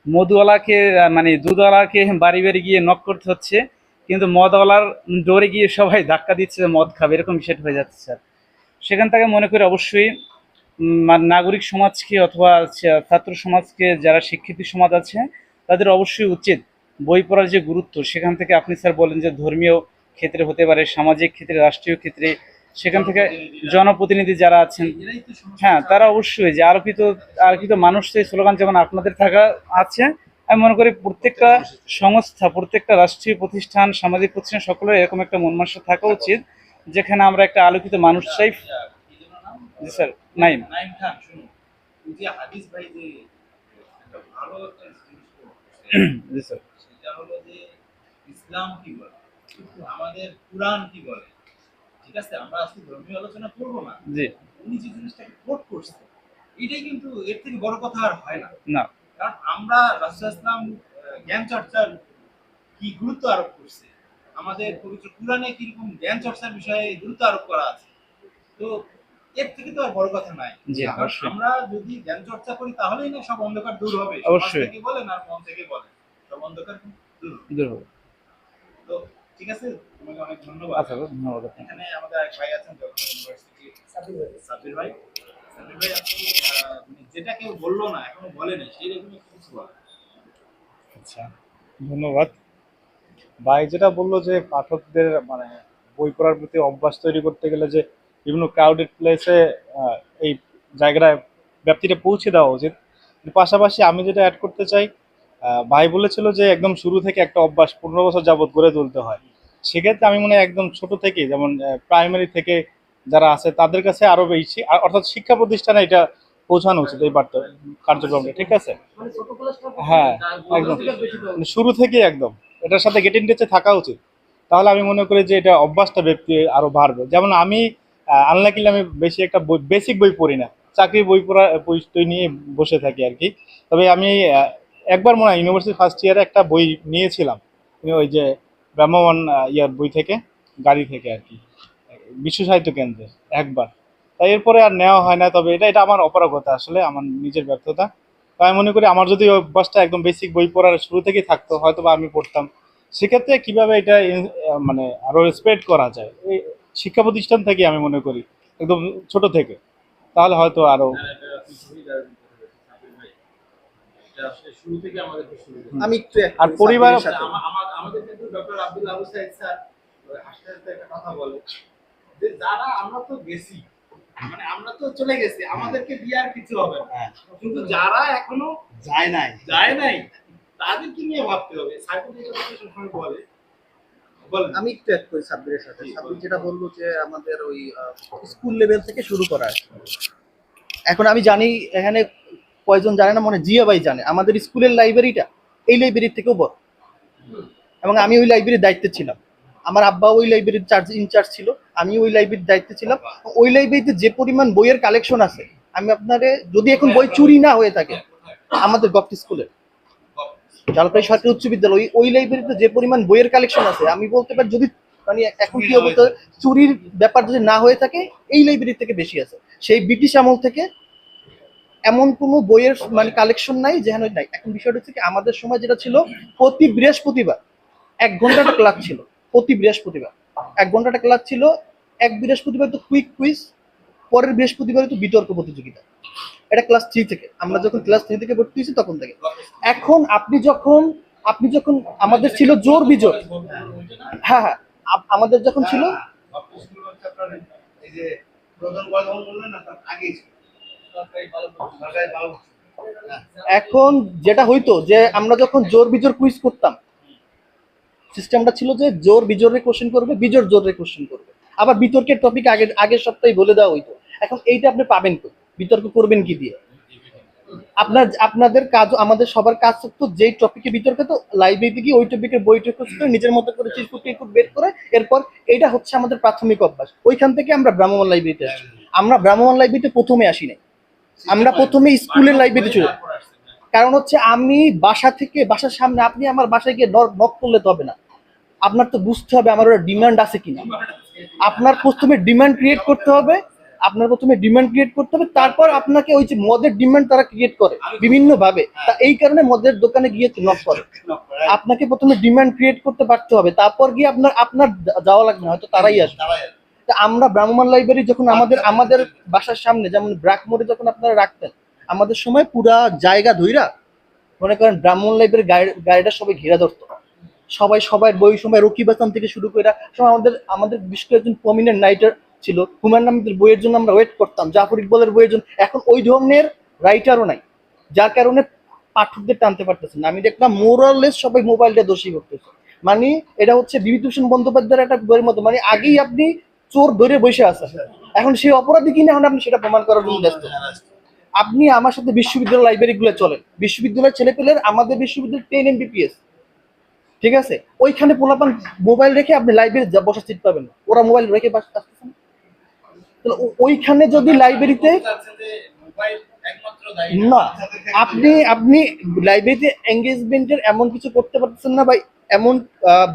মদওয়ালাকে মানে দুধওয়ালাকে বাড়ি বাড়ি গিয়ে নক করতে হচ্ছে, কিন্তু মদওয়ালার ডোরে গিয়ে সবাই ধাক্কা দিচ্ছে যে মদ খাবে, এরকম বিষয়টা হয়ে যাচ্ছে স্যার। সেখান থেকে মনে করি অবশ্যই নাগরিক সমাজকে অথবা ছাত্র সমাজকে, যারা শিক্ষিত সমাজ আছে, তাদের অবশ্যই উচিত বই পড়ার যে গুরুত্ব, সেখান থেকে আপনি স্যার বলেন যে ধর্মীয় ক্ষেত্রে হতে পারে, সামাজিক ক্ষেত্রে, রাষ্ট্রীয় ক্ষেত্রে, সেখান থেকে জনপ্রতিনিধি যারা আছেন, হ্যাঁ তারা অবশ্যই যে আলোকিত মানুষ সেই স্লোগান যেমন আপনাদের থাকা আছে, আমি মনে করি প্রত্যেকটা সংস্থা, প্রত্যেকটা রাষ্ট্রীয় প্রতিষ্ঠান, সামাজিক প্রতিষ্ঠান সকলের এরকম একটা মন মানসিকতা থাকা উচিত, যেখানে আমরা একটা আলোকিত মানুষ চাই। জি স্যার। নাইম নাইম খান, শুনুন, ওই যে হাদিস ভাই যে একটা ভালো একটা জিনিস বলছে, জি স্যার। সেটা হলো যে ইসলাম কি বলে, আমাদের কুরআন কি বলে। ঠিক আছে, আমরা আজকে ধর্মীয় আলোচনা করবো না, জি উনি যে জিনিসটাকে কোট করছে এটাই কিন্তু এর থেকে বড় কথা আর হয় না। না। কারণ আমরা রাসূল ইসলাম জ্ঞান চর্চার কি গুরুত্ব আরোপ করছে, আমাদের পবিত্র কুরআনে কিরকম জ্ঞান চর্চার বিষয়ে গুরুত্ব আরোপ করা আছে, তো এর থেকে তো আর বড় কথা নাই। জি কারণ অবশ্যই। আমরা যদি জ্ঞান চর্চা করি তাহলেই না সব অন্ধকার দূর হবে। সমাজ অবশ্যই। থেকে বলেন আর মন থেকে বলেন, সব অন্ধকার কিন্তু দূর হবে। দূর হবে। তো ঠিক আছে, তোমাকে অনেক ধন্যবাদ। আচ্ছা ধন্যবাদ আপনাকে। এখানে আমাদের এক ভাই আছেন জগন্নাথ ইউনিভার্সিটি, সাব্বির ভাই। সাব্বির ভাই, আপনি যেটা কেউ বললো না, এখনো বলেনি, সেই রকম কিছু বলেন। আচ্ছা, ধন্যবাদ। ভাই যেটা বললো যে পাঠকদের মানে বই পড়ার প্রতি অভ্যাস তৈরি করতে গেলে যে বিভিন্ন ক্রাউডেড প্লেসে এই জায়গায় ব্যাপ্তিটা পৌঁছে দেওয়া উচিত। পাশাপাশি আমি যেটা অ্যাড করতে চাই, ভাই বলেছিল যে একদম শুরু থেকে একটা অভ্যাস 15 বছর যাবত গড়ে তুলতে হয়। সেক্ষেত্রে আমি মনে হয় একদম ছোট থেকে, যেমন প্রাইমারি থেকে যারা আছে তাদের কাছে আরো বেশি, অর্থাৎ শিক্ষা প্রতিষ্ঠানে এটা পৌঁছানো উচিত এই বার্তা কার্যক্রমটা, ঠিক আছে? হ্যাঁ একদম শুরু থেকে একদম এটার সাথে গেট ইন টাচে থাকা উচিত। তাহলে আমি মনে করি যে এটা অভ্যাসটা ব্যক্তি আরো বাড়বে। যেমন আমি আনলাকিলি আমি বেশি একটা বেসিক বই পড়ি না, চাকরির বই নিয়ে বসে থাকি আর কি। তবে আমি একবার মনে হয় ইউনিভার্সিটি ফার্স্ট ইয়ারে একটা বই নিয়েছিলাম, ওই যে ব্রাহ্মণ ইয়ার বই থেকে, গাড়ি থেকে আর কি, বিশ্ব সাহিত্য কেন্দ্রে একবার। তাই এরপরে আর নেওয়া হয় না। তবে এটা আমার অপারগতা, আসলে আমার নিজের ব্যর্থতা। তো আমি মনে করি আমার যদি ওই অভ্যাসটা একদম বেসিক বই পড়ার শুরু থেকেই থাকতো, হয়তো বা আমি পড়তাম। সেক্ষেত্রে কিভাবে এটা মানে আরো স্প্রেড করা যায় এই শিক্ষা প্রতিষ্ঠান থেকে, আমি মনে করি একদম ছোট থেকে, তাহলে হয়তো আরো। শুরু থেকে আমাদের শুরু আমি একটু আর পরিবার আমাদের কিন্তু ডক্টর আব্দুল আবু সাইদ স্যার হাসতে হাসতে একটা কথা বলে যে যারা আমরা তো গেছি, মানে আমরা তো চলে গেছি, আমাদেরকে দিয়ে আর কিছু হবে না, কিন্তু যারা এখনো যায় নাই তাদেরকে নিয়ে ভাবতে হবে। সাইকোলজি সবসময় বলে আমি একটু অ্যাড করি সাব্বিরের সাথে। সাব্বির যেটা বললো যে আমাদের ওই স্কুল লেভেল থেকে শুরু করা আছে। এখন আমি জানি এখানে কয়জন জানে না, মনে হয় জিয়া ভাই জানে, আমাদের স্কুলের লাইব্রেরিটা এই লাইব্রেরির থেকেও বড়, এবং আমি ওই লাইব্রেরির দায়িত্বে ছিলাম। আমার আব্বা ওই লাইব্রেরির ইনচার্জ ছিল, আমি ওই লাইব্রেরির দায়িত্বে ছিলাম। ওই লাইব্রেরিতে যে পরিমাণ বইয়ের কালেকশন আছে, আমি আপনারে, যদি এখন বই চুরি না হয়ে থাকে, আমাদের গভর্নমেন্ট স্কুলের জলপাই সরকারি উচ্চ বিদ্যালয় ওই লাইব্রেরিতে যে পরিমাণ বইয়ের কালেকশন আছে, আমি বলতে পারি যদি মানে এখন কি অবস্থা, চুরির ব্যাপার যদি না হয়ে থাকে এই লাইব্রেরি থেকে বেশি আছে। সেই ব্রিটিশ আমল থেকে এমন কোনো বইয়ের মানে কালেকশন নাই যেখানে নাই। এখন বিষয়টা হচ্ছে কি, আমাদের সময় যেটা ছিল, প্রতি বৃহস্পতিবার 1 ঘন্টা ক্লাস ছিল। প্রতি বৃহস্পতিবার 1 ঘন্টা ক্লাস ছিল। এক বৃহস্পতিবার তো কুইক কুইজ, পরের বৃহস্পতিবার তো বিতর্ক প্রতিযোগিতা। এটা ক্লাস 3 থেকে, আমরা যখন ক্লাস 3 থেকে ভর্তি হয়েছি তখন থেকে। এখন আপনি যখন আমাদের ছিল জোর বিজোর, হ্যাঁ হ্যাঁ, আমাদের যখন ছিল, এই যে প্রধান কথা বললেন না, তার আগে এখন যেটা হইতো যে আমরা যখন জোর বিজোর কুইজ করতাম, সিস্টেমটা ছিল যে জোর বিজোরে কোশ্চেন করবে, বিজোর জোরে কোশ্চেন করবে। আবার বিতর্কের টপিক আগের সপ্তাহে বলে দেওয়া হইতো। এখন এইটা আপনি পাবেন কই? বিতর্ক করবেন কি দিয়ে? আপনাদের কাজ, আমাদের সবার কাজ তো যেই টপিকে বিতর্ক, তো লাইব্রেরিতে গিয়ে ওই টপিকের বইটা করে নিজের মতো করে চিরকুট বের করে, এরপর এটা হচ্ছে আমাদের প্রাথমিক অভ্যাস। ওইখান থেকে আমরা ভ্রাম্যমাণ লাইব্রেরিতে আসি। আমরা ভ্রাম্যমাণ লাইব্রেরিতে প্রথমে আসি নাই, আমরা প্রথমে স্কুলের লাইব্রেরিতে ছিল। কারণ হচ্ছে আমি বাসার সামনে, আপনি আমার বাসায় গিয়ে নক করলে তো হবে না, আপনার তো বুঝতে হবে আমার ওরা ডিমান্ড আছে কিনা। আপনার প্রথমে ডিমান্ড ক্রিয়েট করতে হবে, তারপর আপনাকে ওই যে মদের ডিমান্ড তারা ক্রিয়েট করে বিভিন্ন ভাবে, তা এই কারণে মদের দোকানে গিয়ে নক করে। আপনাকে প্রথমে ডিমান্ড ক্রিয়েট করতে পারতে হবে, তারপর গিয়ে আপনার যাওয়া লাগবে, হয়তো তারাই আসবে। তা আমরা ভ্রাম্যমাণ লাইব্রেরি যখন আমাদের বাসার সামনে, যেমন ব্র্যাক মোড়ে যখন আপনারা রাখতেন, আমাদের সময় পুরা জায়গা ধইরা মনে করেন ভ্রাম্যমাণ লাইব্রেরির গাড়িটা সবাই ঘিরা ধরতো। সবাই বই সময় রকিব হাসান থেকে শুরু করে আমাদের বিশেষ করে একজন প্রমিনেন্ট রাইটার ছিল, হুমায়ুন আহমেদের বইয়ের জন্য আমরা ওয়েট করতাম, জাফর ইকবালের বইয়ের জন্য। এখন ওই ধরনের রাইটারও নাই, যার কারণে পাঠকদের টানতে পারতেছে না। আমি দেখলাম মোরাললেস সবাই মোবাইলটা দোষী করতেছে। মানে এটা হচ্ছে বিভূতিভূষণ বন্দ্যোপাধ্যায়ের একটা বইয়ের মতো, মানে আগেই আপনি চোর ধরে বসে আছেন, এখন সেই অপরাধী কিনা এখন আপনি সেটা প্রমাণ করার জন্য ব্যস্ত। আপনি আমার সাথে বিশ্ববিদ্যালয় লাইব্রেরি গুলো চলেন, বিশ্ববিদ্যালয়ের ছেলেপেলের, আমাদের বিশ্ববিদ্যালয় 10 MBPS, ঠিক আছে, ওইখানে পোলাপান মোবাইল রেখে আপনি লাইব্রেরি বসার সিট পাবেন না, ওরা মোবাইল রেখে আসতেছেন। তাহলে ওইখানে যদি লাইব্রেরিতে না, আপনি লাইব্রেরিতে এঙ্গেজমেন্টের এমন কিছু করতে পারতেছেন না, বা এমন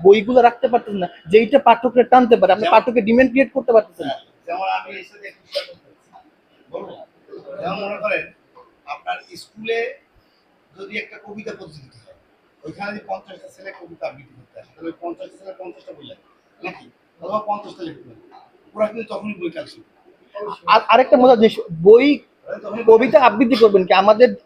বইগুলো রাখতে পারতেছেন না যেইটা পাঠকরা টানতে পারে, আপনি পাঠকের ডিমান্ড ক্রিয়েট করতে পারতেছেন না। যেমন আমি এর সাথে বলবো, যেমন মনে করেন আপনার স্কুলে যদি একটা কবিতা প্রতিযোগিতা হয়, ওইখানে যদি 50টা ছেলে কবিতা আবৃত্তি করতে আসে, তাহলে 50টা ছেলে 50টা বই লাগে নাকি, অথবা 50টা লিখতে হবে, ওরা কিন্তু তখনই বই কালেকশন। আর আরেকটা মজার জিনিস, বই কবিতা আবৃত্তি করবেন কি,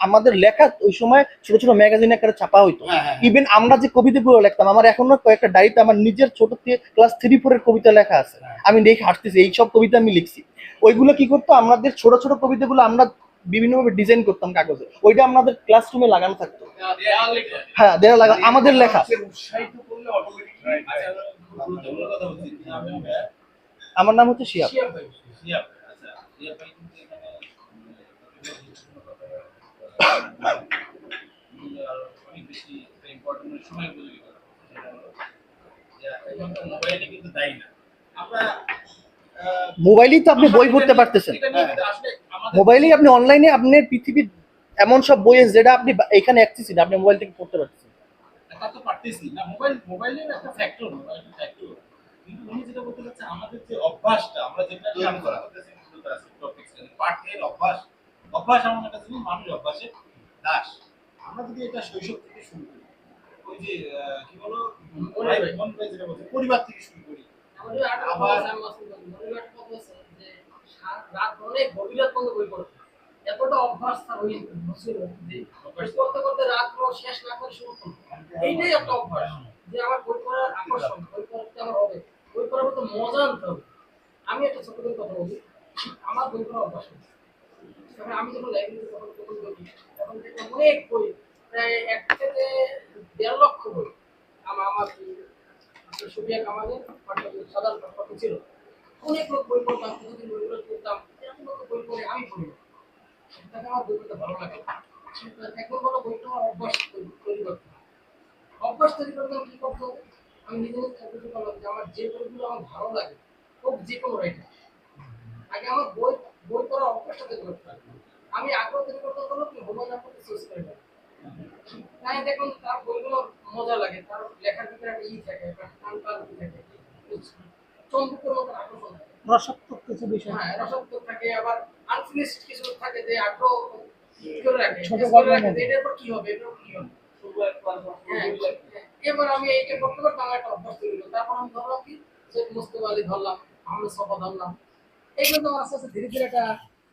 আমাদের লেখা ওই সময় ছোট ছোট ম্যাগাজিন আকারে ছাপা হইতো। ইভেন আমরা যে কবিতাগুলো লিখতাম, আমার এখনো কয়েকটা ডায়েরিতে আমার নিজের ছোট থেকে ক্লাস 3-4 এর কবিতা লেখা আছে, আমি দেখে হাসতেছি এই সব কবিতা আমি লিখছি। ওইগুলো কি করতো, আমাদের ছোট ছোট কবিতাগুলো আমরা বিভিন্নভাবে ডিজাইন করতাম কাগজে, ওইটা আমাদের ক্লাসরুমে লাগানো থাকতো। হ্যাঁ, দেয়া লাগা আমাদের লেখা। আমার নাম হচ্ছে শিয়াব। মোবাইলেই তো আপনি বই পড়তে পারতেছেন, মোবাইলেই আপনি অনলাইনে আপনার পৃথিবীর এমন সব বই আছে যেটা আপনি এখানে অ্যাক্সেসিবল, আপনি মোবাইল থেকে পড়তে পারতেছেন। তা তো পারতেছি না, মোবাইলের একটা ফ্যাক্টর, কিন্তু উনি যেটা বলতে চাচ্ছে আমাদের যে অভ্যাসটা, আমরা যেটা আলোচনা করতেছি পাঠের অভ্যাস এমন একটা জিনিস, মানুষ অভ্যাসে দাস। আমরা যদি এটা শৈশব থেকে শুরু করি, ওই যে কি বলো যেটা বলছে পরিবার থেকে শুরু করি, আবার রাত অনেক গভীর রাত পর্যন্ত বই পড়তে, এতটা অভ্যাস তার হয়েছিল যে বই করতে করতে রাত শেষ না করে শুরু করতো। এইটাই একটা অভ্যাস যে আমার বই পড়ার আকর্ষণ, বই পড়তে আমার হবে, বই পড়ার মতো মজা আনতে হবে। আমি একটা ছোটদের কথা বলি, আমার বই পড়ার অভ্যাস হয়েছে। তখন আমি যখন লাইব্রেরিতে তখন প্রথম বই, তখন দেখলাম অনেক বই, প্রায় 1 থেকে 1.5 লক্ষ বই আমার সুফিয়া কামালের সাধারণ পাঠ্য ছিল। অনেক লোক বই পড়তাম, প্রতিদিন বইগুলো পড়তাম, এরকম লোক বই পড়ে আমি পড়ি না। তাকে আমার বই পড়তে ভালো লাগে না। কিন্তু এখন বলো বই পড়ার অভ্যাস তৈরি করতে হবে। অভ্যাস তৈরি করতে হলে কি করতে হবে? আমি নিজে নিজে বুঝতে পারলাম যে আমার যে বইগুলো আমার ভালো লাগে, হোক যে কোনো রাইটার, আগে আমার বই বই পড়ার অভ্যাসটা তৈরি করতে হবে। আমি আগ্রহ তৈরি করতে হলো কি হুমায়ুন আহমেদের সোর্স করে দেবো। তাই দেখুন তার বইগুলো মজা লাগে, তার লেখার ভিতরে একটা থাকে, একটা টানটান থাকে, চমকের মতো আকর্ষণ থাকে। রসাত্মক কিছু বিষয়, হ্যাঁ, রসাত্মক থাকে, আবার আনফিনিশড কিছু থাকে যে আগ্রহ করে রাখে, ছোট করে গল্পের রাখে মতো। যে এটার পর কি হবে, এটার পর কি হবে। হ্যাঁ, এবার আমি এইটা করতে করতে আমার একটা অভ্যাস তৈরি হলো। তারপর আমি ধরলাম কি সৈয়দ মুস্তফা আলী ধরলাম, আহমেদ ছফা ধরলাম। এইগুলো তো আমার আস্তে আস্তে ধীরে ধীরে একটা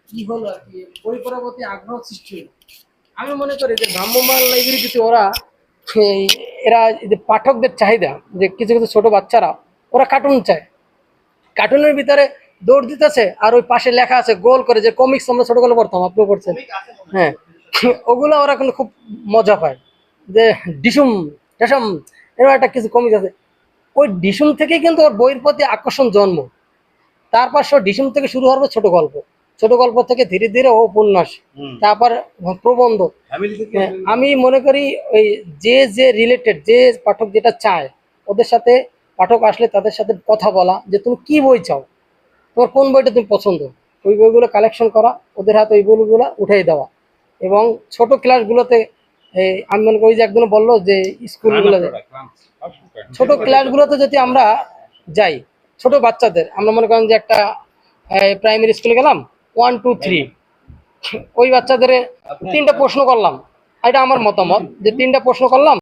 কি হলো আর কি, বই পড়ার প্রতি আগ্রহ সৃষ্টি হলো। আমি মনে করি যে ভ্রাম্যমাণ লাইব্রেরি যদি ওরা এরা যে পাঠকদের চাহিদা, যে কিছু কিছু ছোট বাচ্চারা ওরা কার্টুন চায়, কার্টুনের ভিতরে দৌড় দিতেছে আর ওই পাশে লেখা আছে গোল করে, যে কমিক্স আমরা ছোটবেলা পড়তাম, আপনিও পড়ছেন, হ্যাঁ, ওগুলো ওরা কিন্তু খুব মজা পায়। যে ডিসুম টেসম এরকম একটা কিছু কমিক্স আছে, ওই ডিসুম থেকে কিন্তু ওর বইয়ের প্রতি আকর্ষণ জন্ম। তারপর সে ডিসুম থেকে শুরু হবে ছোট গল্প, ছোট গল্প থেকে ধীরে ধীরে ও উপন্যাস, তারপর প্রবন্ধ। আমি মনে করি ওই যে যে রিলেটেড, যে পাঠক যেটা চায়, ওদের সাথে পাঠক আসলে তাদের সাথে কথা বলা, যে তুমি কি বই চাও, তোমার কোন বইটা তুমি পছন্দ, ওই বইগুলো কালেকশন করা, ওদের হাতে ওই বইগুলো উঠিয়ে দেওয়া। এবং ছোট ক্লাসগুলোতে আমি মনে করি যে একজন বললো যে স্কুলগুলো, ছোট ক্লাসগুলোতে যদি আমরা যাই, ছোট বাচ্চাদের আমরা মনে করেন যে একটা প্রাইমারি স্কুলে গেলাম, 1 2 3, ওই বাচ্চাদের 3টা প্রশ্ন করলাম, এটা আমার মতামত, যে 3টা প্রশ্ন করলাম,